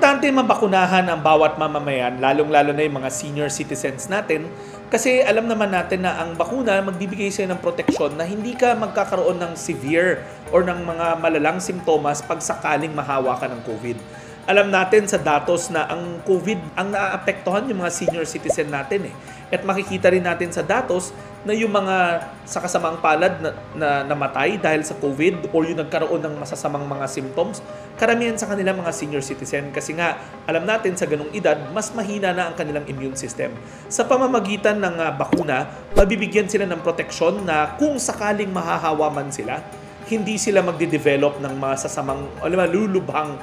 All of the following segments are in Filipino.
Importante mabakunahan ang bawat mamamayan, lalong-lalo na yung mga senior citizens natin, kasi alam naman natin na ang bakuna magbibigay sa'yo ng proteksyon na hindi ka magkakaroon ng severe or ng mga malalang simptomas pag sakaling mahawa ka ng COVID. Alam natin sa datos na ang COVID ang naaapektuhan yung mga senior citizen natin eh. At makikita rin natin sa datos na yung mga sa kasamang palad na namatay dahil sa COVID or yung nagkaroon ng masasamang mga symptoms, karamihan sa kanila mga senior citizen kasi nga alam natin sa ganung edad, mas mahina na ang kanilang immune system. Sa pamamagitan ng bakuna, mabibigyan sila ng proteksyon na kung sakaling mahahawa man sila, hindi sila magde-develop ng masasamang lulubhang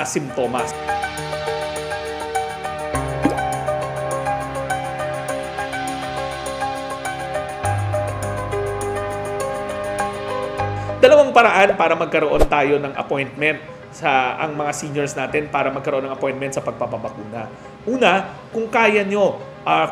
simptomas. Dalawang paraan para magkaroon tayo ng appointment sa ang mga seniors natin para magkaroon ng appointment sa pagpapabakuna. Una, kung kaya nyo,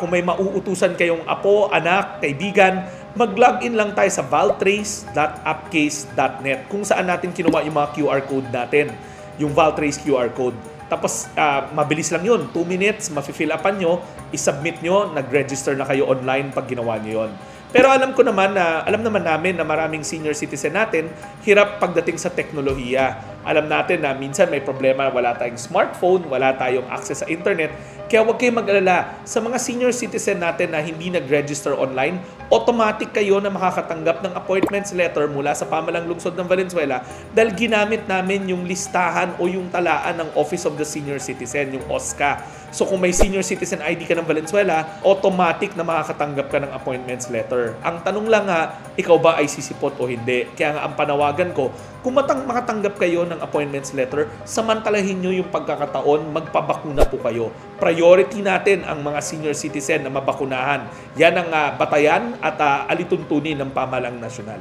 kung may mauutusan kayong apo, anak, kaibigan, mag-login lang tayo sa valtrace.appcase.net kung saan natin kinuha yung mga QR code natin, yung Valtrace QR code. Tapos, mabilis lang yun. 2 minutes, mafi-fill upan nyo, isubmit nyo, nag-register na kayo online pag ginawa nyo yun. Pero alam naman namin na maraming senior citizen natin hirap pagdating sa teknolohiya. Alam natin na minsan may problema, wala tayong smartphone, wala tayong access sa internet. Kaya huwag kayong mag-alala. Sa mga senior citizen natin na hindi nag-register online, automatic kayo na makakatanggap ng appointments letter mula sa Pamahalang Lungsod ng Valenzuela dahil ginamit namin yung listahan o yung talaan ng Office of the Senior Citizen, yung OSCA. So kung may senior citizen ID ka ng Valenzuela, automatic na makakatanggap ka ng appointments letter. Ang tanong lang nga, ikaw ba ay sisipot o hindi? Kaya nga ang panawagan ko, kung makatanggap kayo ng appointments letter, samantalahin nyo yung pagkakataon, magpabakuna po kayo. Priority natin ang mga senior citizen na mabakunahan. Yan ang batayan at alituntunin ng Pamahalang Nasyonal.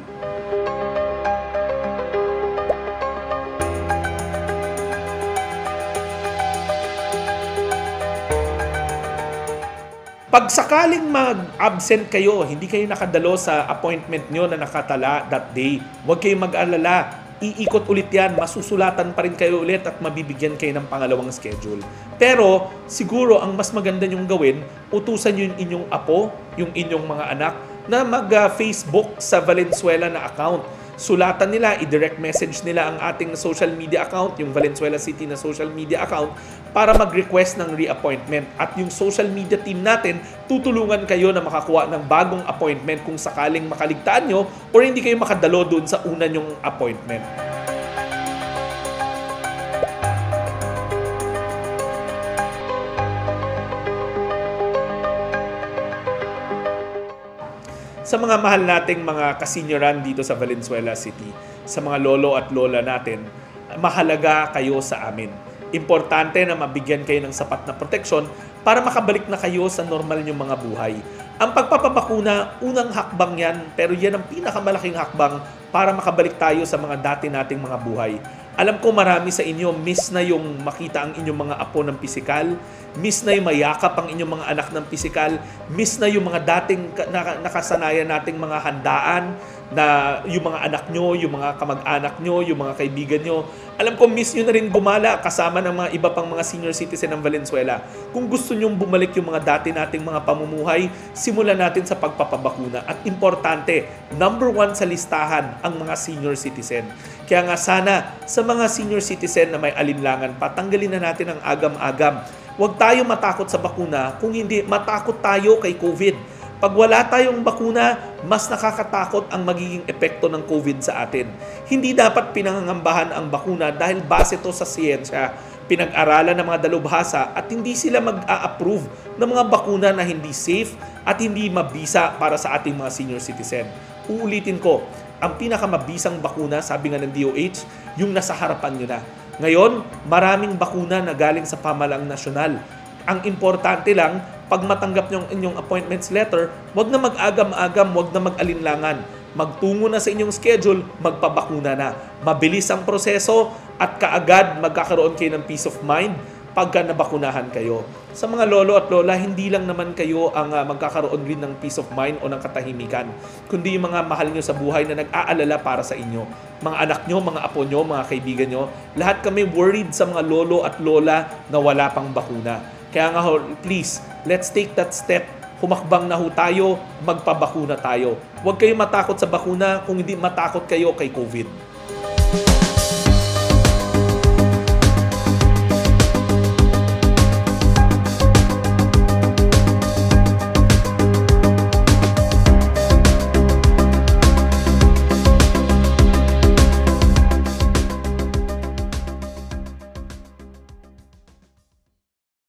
Pag sakaling mag-absent kayo, hindi kayo nakadalo sa appointment nyo na nakatala that day, huwag kayong mag-alala. Iikot ulit yan, masusulatan pa rin kayo ulit at mabibigyan kayo ng pangalawang schedule. Pero siguro ang mas maganda nyong gawin, utusan nyo yung inyong apo, yung inyong mga anak, na mag-Facebook sa Valenzuela na account. Sulatan nila, i-direct message nila ang ating social media account, yung Valenzuela City na social media account, para mag-request ng reappointment. At yung social media team natin, tutulungan kayo na makakuha ng bagong appointment kung sakaling makaligtaan nyo o hindi kayo makadalo doon sa una nyong appointment. Sa mga mahal nating mga kasenyoran dito sa Valenzuela City, sa mga lolo at lola natin, mahalaga kayo sa amin. Importante na mabigyan kayo ng sapat na proteksyon para makabalik na kayo sa normal nyong mga buhay. Ang pagpapabakuna, unang hakbang yan, pero yan ang pinakamalaking hakbang para makabalik tayo sa mga dati nating mga buhay. Alam ko marami sa inyo, miss na yung makita ang inyong mga apo ng pisikal, miss na yung mayakap ang inyong mga anak ng pisikal, miss na yung mga dating nakasanayan nating mga handaan, na yung mga anak nyo, yung mga kamag-anak nyo, yung mga kaibigan nyo. Alam ko, miss nyo na rin gumala kasama ng mga iba pang mga senior citizen ng Valenzuela. Kung gusto nyong bumalik yung mga dati nating mga pamumuhay, simulan natin sa pagpapabakuna. At importante, number 1 sa listahan, ang mga senior citizen. Kaya nga sana, sa mga senior citizen na may alinlangan, patanggalin na natin ang agam-agam. Huwag tayo matakot sa bakuna, kung hindi, matakot tayo kay COVID. Pag wala tayong bakuna, mas nakakatakot ang magiging epekto ng COVID sa atin. Hindi dapat pinangangambahan ang bakuna dahil base to sa siyensya, pinag-aralan ng mga dalubhasa at hindi sila mag-a-approve ng mga bakuna na hindi safe at hindi mabisa para sa ating mga senior citizen. Uulitin ko, ang pinakamabisang bakuna, sabi nga ng DOH, yung nasa harapan nyo na. Ngayon, maraming bakuna na galing sa Pamahalang Nasyonal. Ang importante lang, pag matanggap nyo ang inyong appointments letter, wag na mag-agam-agam, wag na mag-alinlangan. Magtungo na sa inyong schedule, magpabakuna na. Mabilis ang proseso at kaagad magkakaroon kayo ng peace of mind pagka nabakunahan kayo. Sa mga lolo at lola, hindi lang naman kayo ang magkakaroon rin ng peace of mind o ng katahimikan, kundi yung mga mahal nyo sa buhay na nag-aalala para sa inyo. Mga anak nyo, mga apo nyo, mga kaibigan nyo, lahat kami worried sa mga lolo at lola na wala pang bakuna. Kaya nga please, let's take that step. Humakbang na ho tayo, magpabakuna tayo. Huwag kayong matakot sa bakuna kung hindi matakot kayo kay COVID.